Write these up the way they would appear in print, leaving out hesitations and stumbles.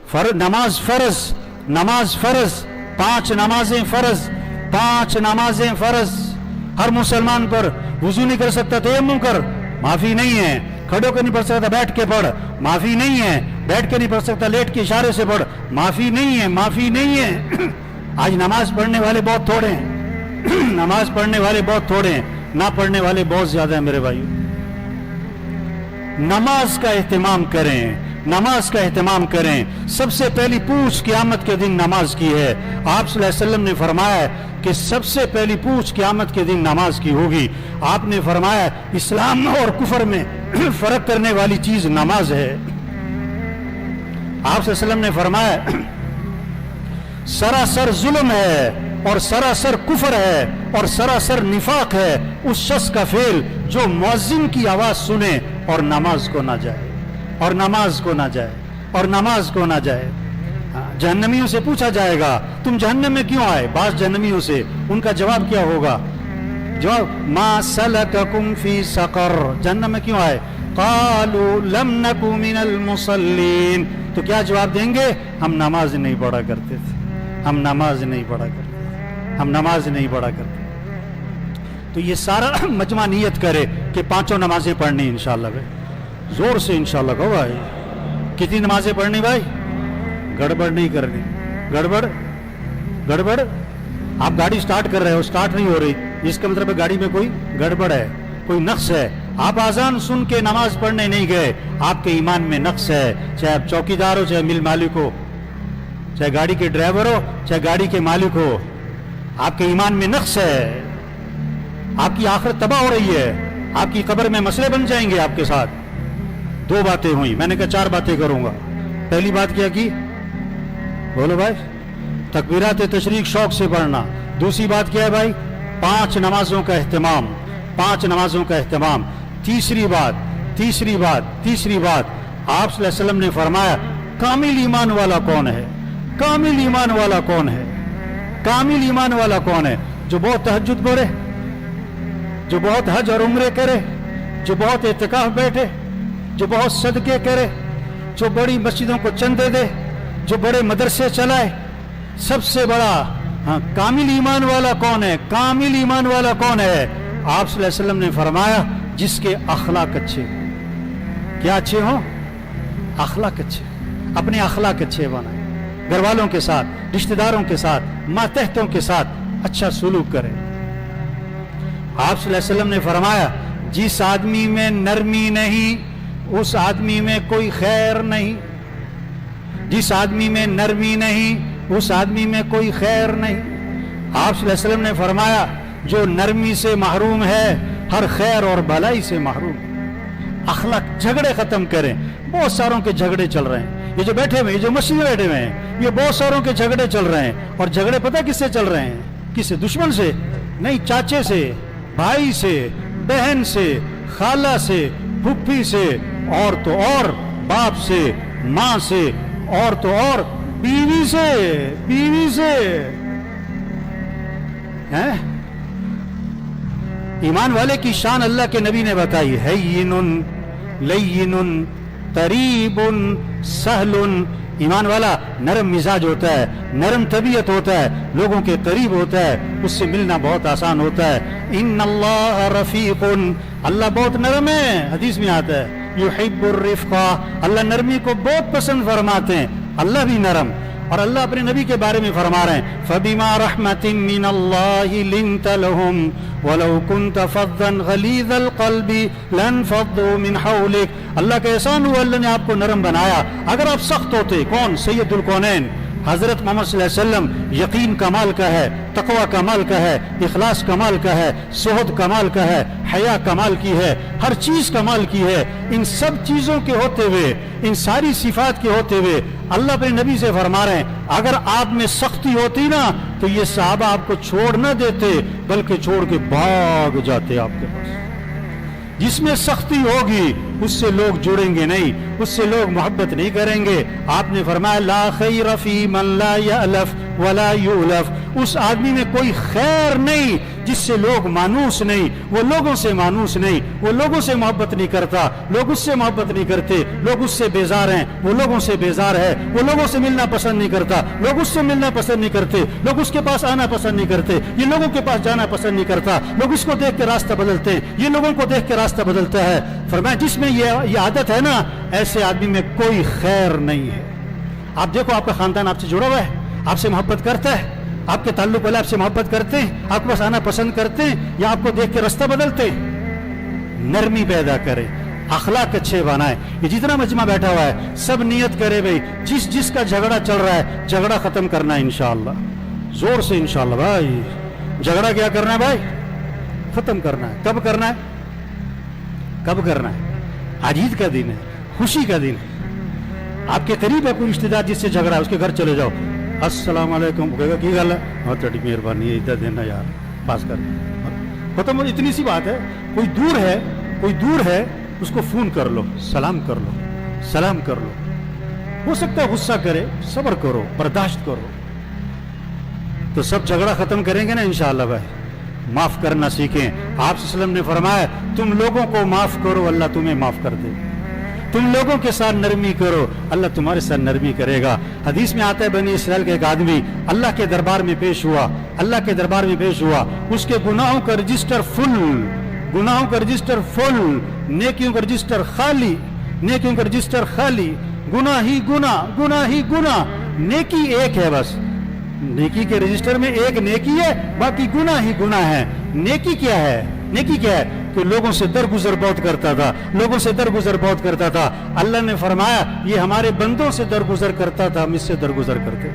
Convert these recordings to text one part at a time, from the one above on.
نماز فرض، نماز فرض، 5 نمازیں فرض، 5 نمازیں فرض. ہر مسلمان پر وضو نہیں کر سکتا تیمم کر، معافی نہیں ہے. کھڑے ہو کے نہیں پڑھ سکتا بیٹھ کے پڑھ، معافی نہیں ہے. بیٹھ کے نہیں پڑھ سکتا لیٹ کے اشارے سے پڑھ، معافی نہیں ہے، معافی نہیں ہے. آج نماز پڑھنے والے بہت تھوڑے ہیں، نماز پڑھنے والے بہت تھوڑے ہیں، نہ پڑھنے والے بہت زیادہ ہیں میرے بھائیو. نماز کا اہتمام کریں، نماز کا اہتمام کریں. سب سے پہلی پوچھ قیامت کے دن نماز کی ہے. آپ صلی اللہ علیہ وسلم نے فرمایا کہ سب سے پہلی پوچھ قیامت کے دن نماز کی ہوگی. آپ نے فرمایا اسلام اور کفر میں فرق کرنے والی چیز نماز ہے. آپ صلی اللہ علیہ وسلم نے فرمایا سراسر ظلم ہے اور سراسر کفر ہے اور سراسر نفاق ہے اس شخص کا فعل جو مؤذن کی آواز سنے اور نماز کو نہ جائے، اور نماز کو نہ جائے، اور نماز کو نہ جائے. جہنمیوں سے پوچھا جائے گا تم جہنم میں کیوں آئے؟ بعض جہنمیوں سے ان کا جواب کیا ہوگا؟ جواب ما سلککم فی سقر، جہنم میں کیوں آئے؟ قالوا لم نک من المصلین. تو کیا جواب دیں گے؟ ہم نماز نہیں پڑھا کرتے تھے، ہم نماز نہیں پڑھا کرتے تھے، ہم نماز نہیں پڑھا کرتے. تو یہ سارا مجمع نیت کرے کہ 5 نمازیں پڑھنی انشاءاللہ بھائی، زور سے انشاءاللہ کہو بھائی. کتنی نمازیں پڑھنی بھائی؟ گڑبڑ نہیں کرنی. گڑبڑ گڑبڑ آپ گاڑی سٹارٹ کر رہے ہو، سٹارٹ نہیں ہو رہی، اس کا مطلب ہے گاڑی میں کوئی گڑبڑ ہے، کوئی نقص ہے. آپ آزان سن کے نماز پڑھنے نہیں گئے، آپ کے ایمان میں نقص ہے. چاہے آپ چوکیدار ہو، چاہے مل مالک ہو، چاہے گاڑی کے ڈرائیور ہو، چاہے گاڑی کے مالک ہو، آپ کے ایمان میں نقص ہے. آپ کی آخرت تباہ ہو رہی ہے، آپ کی قبر میں مسئلے بن جائیں گے آپ کے ساتھ. 2 باتیں ہوئی، میں نے کہا 4 باتیں کروں گا. پہلی بات کیا کی؟ بولو بھائی. تکبیرات تشریق شوق سے پڑھنا. دوسری بات کیا ہے بھائی؟ 5 نمازوں کا اہتمام، 5 نمازوں کا اہتمام. تیسری بات آپ صلی اللہ علیہ وسلم نے فرمایا کامل ایمان والا کون ہے؟ کامل ایمان والا کون ہے؟ کامل ایمان والا کون ہے؟ جو بہت تہجد پڑھے، جو بہت حج اور عمرے کرے، جو بہت اعتکاف بیٹھے، جو بہت صدقے کرے، جو بڑی مسجدوں کو چندے دے، جو بڑے مدرسے چلائے. سب سے بڑا کامل ایمان والا کون ہے؟ کامل ایمان والا کون ہے؟ آپ صلی اللہ علیہ وسلم نے فرمایا جس کے اخلاق اچھے ہوں. کیا اچھے ہوں؟ اخلاق اچھے. اپنے اخلاق اچھے بنائیں، گھر والوں کے ساتھ، رشتہ داروں کے ساتھ، ماتحتوں کے ساتھ اچھا سلوک کریں. آپ صلی اللہ علیہ وسلم نے فرمایا جس آدمی میں نرمی نہیں اس آدمی میں کوئی خیر نہیں. جس آدمی میں نرمی نہیں اس آدمی میں کوئی خیر نہیں. آپ صلی اللہ علیہ وسلم نے فرمایا جو نرمی سے محروم ہے ہر خیر اور بھلائی سے محروم. اخلاق. جھگڑے ختم کریں. بہت ساروں کے جھگڑے چل رہے ہیں، یہ جو بیٹھے ہوئے، یہ جو مسجد میں بیٹھے ہوئے ہیں، یہ بہت ساروں کے جھگڑے چل رہے ہیں. اور جھگڑے پتہ کس سے چل رہے ہیں؟ کس سے؟ دشمن سے نہیں، چاچے سے، بھائی سے، بہن سے، خالہ سے، پھپھی سے، اور تو اور باپ سے، ماں سے، اور تو اور بیوی سے، بیوی سے. ایمان والے کی شان اللہ کے نبی نے بتائی ہے ہین لین قریب سہل. ایمان والا نرم مزاج ہوتا ہے، نرم طبیعت ہوتا ہے، لوگوں کے قریب ہوتا ہے، اس سے ملنا بہت آسان ہوتا ہے. ان اللہ رفیق، اللہ بہت نرم ہے. حدیث میں آتا ہے یحب الرفقہ، اللہ نرمی کو بہت پسند فرماتے ہیں. اللہ بھی نرم. اور اللہ اپنے نبی کے بارے میں فرما رہے ہیں فَبِمَا رَحْمَةٍ مِّنَ اللَّهِ لِنْتَ لَهُمْ وَلَوْ كُنْتَ فَظًّا غَلِيظَ الْقَلْبِ لَانفَضُّوا مِنْ حَوْلِكَ. اللہ کا احسان ہوا، اللہ نے آپ کو نرم بنایا. اگر آپ سخت ہوتے، کون؟ سید الکونین حضرت محمد صلی اللہ علیہ وسلم. یقین کمال کا ہے، تقوی کمال کا ہے، اخلاص کمال کا ہے، زہد کمال کا ہے، حیا کمال کی ہے، ہر چیز کمال کی ہے. ان سب چیزوں کے ہوتے ہوئے، ان ساری صفات کے ہوتے ہوئے اللہ اپنے نبی سے فرما رہے ہیں اگر آپ میں سختی ہوتی نا تو یہ صحابہ آپ کو چھوڑ نہ دیتے بلکہ چھوڑ کے بھاگ جاتے آپ کے پاس. جس میں سختی ہوگی اس سے لوگ جڑیں گے نہیں، اس سے لوگ محبت نہیں کریں گے. آپ نے فرمایا لا خیر فی من لا یألف ولا یؤلف، اس آدمی میں کوئی خیر نہیں جس سے لوگ مانوس نہیں، وہ لوگوں سے مانوس نہیں، وہ لوگوں سے محبت نہیں کرتا، لوگ اس سے محبت نہیں کرتے، لوگ اس سے بیزار ہیں، وہ لوگوں سے بیزار ہے، وہ لوگوں سے ملنا پسند نہیں کرتا، لوگ اس سے ملنا پسند نہیں کرتے، لوگ اس کے پاس آنا پسند نہیں کرتے، یہ لوگوں کے پاس جانا پسند نہیں کرتا، لوگ اس کو دیکھ کے راستہ بدلتے ہیں، یہ لوگوں کو دیکھ کے راستہ بدلتا ہے۔ فرمایا جس میں یہ عادت ہے نا، ایسے آدمی میں کوئی خیر نہیں ہے۔ آپ دیکھو آپ کا خاندان آپ سے جڑا ہوا ہے، آپ سے محبت کرتا ہے، آپ کے تعلق والے آپ سے محبت کرتے ہیں، آپ کے پاس آنا پسند کرتے ہیں، یا آپ کو دیکھ کے راستہ بدلتے ہیں۔ نرمی پیدا کرے، اخلاق اچھے بنائے۔ یہ جتنا مجمع بیٹھا ہوا ہے سب نیت کرے بھائی جس کا جھگڑا چل رہا ہے جھگڑا ختم کرنا ہے انشاءاللہ، زور سے انشاءاللہ۔ بھائی جھگڑا کیا کرنا ہے بھائی؟ ختم کرنا ہے۔ کب کرنا ہے؟ کب کرنا ہے؟ آج عید کا دن ہے، خوشی کا دن ہے۔ آپ کے قریب ہے کوئی رشتہ دار جس سے جھگڑا ہے، اس کے گھر چلے جاؤ، السلام علیکم کہے گا کی گل ہے، ہاں تیری مہربانی ہے ادھر دینا یار، پاس کر ختم۔ اتنی سی بات ہے۔ کوئی دور ہے اس کو فون کر لو، سلام کر لو۔ ہو سکتا ہے غصہ کرے، صبر کرو، برداشت کرو، تو سب جھگڑا ختم کریں گے نا انشاءاللہ۔ بھائی معاف کرنا سیکھیں۔ آپ صلی اللہ علیہ وسلم نے فرمایا تم لوگوں کو معاف کرو اللہ تمہیں معاف کر دے، تم لوگوں کے ساتھ نرمی کرو اللہ تمہارے ساتھ نرمی کرے گا۔ حدیث میں آتا ہے بنی اسرائیل کا ایک آدمی اللہ کے دربار میں پیش ہوا، اس کے گناہوں کا رجسٹر فل، نیکیوں کا رجسٹر خالی، گناہ ہی گناہ، نیکی ایک ہے بس، نیکی کے رجسٹر میں ایک نیکی ہے، باقی گناہ ہی گناہ ہے۔ نیکی کیا ہے کہ لوگوں سے درگزر بہت کرتا تھا، اللہ نے فرمایا یہ ہمارے بندوں سے درگزر کرتا تھا، ہم اس سے درگزر کرتے۔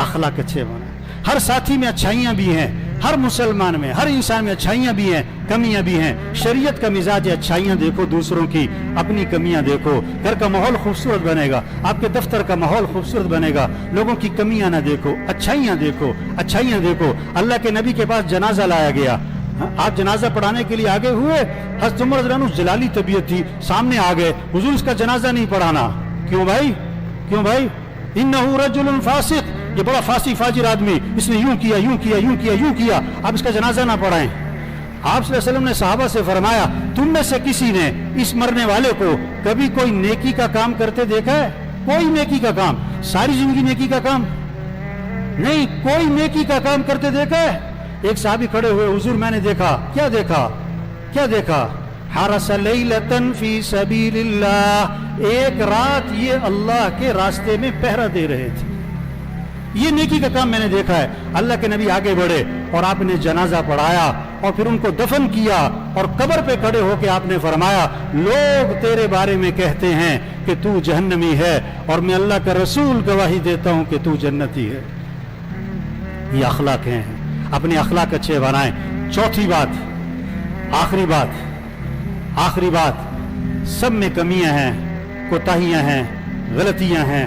اخلاق اچھے بنا۔ ہر ساتھی میں اچھائیاں بھی ہیں، ہر مسلمان میں، ہر انسان میں اچھائیاں بھی ہیں، کمیاں بھی ہیں۔ شریعت کا مزاج ہے اچھائیاں دیکھو دوسروں کی، اپنی کمیاں دیکھو۔ گھر کا ماحول خوبصورت بنے گا، آپ کے دفتر کا ماحول خوبصورت بنے گا، لوگوں کی کمیاں نہ دیکھو، اچھائیاں دیکھو۔ اللہ کے نبی کے پاس جنازہ لایا گیا، آپ جنازہ پڑھانے کے لیے آگے ہوئے، حضرت عمر رضی اللہ عنہ جلالی طبیعت تھی، سامنے آ گئے، حضور اس کا جنازہ نہیں پڑھانا۔ کیوں بھائی؟ انہ رجل فاسق، یہ بڑا فاسق فاجر آدمی، اس نے یوں کیا، آپ اس کا جنازہ نہ پڑھائیں۔ آپ صلی اللہ علیہ وسلم نے صحابہ سے فرمایا تم میں سے کسی نے اس مرنے والے کو کبھی کوئی نیکی کا کام کرتے دیکھا ہے؟ کوئی نیکی کا کام، ساری زندگی نیکی کا کام نہیں، کوئی نیکی کا کام کرتے دیکھا ہے؟ ایک صحابی کھڑے ہوئے، حضور میں نے دیکھا۔ کیا دیکھا؟ حرس لیلتن فی سبیل اللہ، ایک رات یہ اللہ کے راستے میں پہرا دے رہے تھے، یہ نیکی کا کام میں نے دیکھا ہے۔ اللہ کے نبی آگے بڑھے اور آپ نے جنازہ پڑھایا اور پھر ان کو دفن کیا، اور قبر پہ کھڑے ہو کے آپ نے فرمایا لوگ تیرے بارے میں کہتے ہیں کہ تو جہنمی ہے، اور میں اللہ کا رسول گواہی دیتا ہوں کہ تو جنتی ہے۔ یہ اخلاق ہیں، اپنے اخلاق اچھے بنائیں۔ چوتھی بات، آخری بات، سب میں کمیاں ہیں، کوتاہیاں ہیں، غلطیاں ہیں،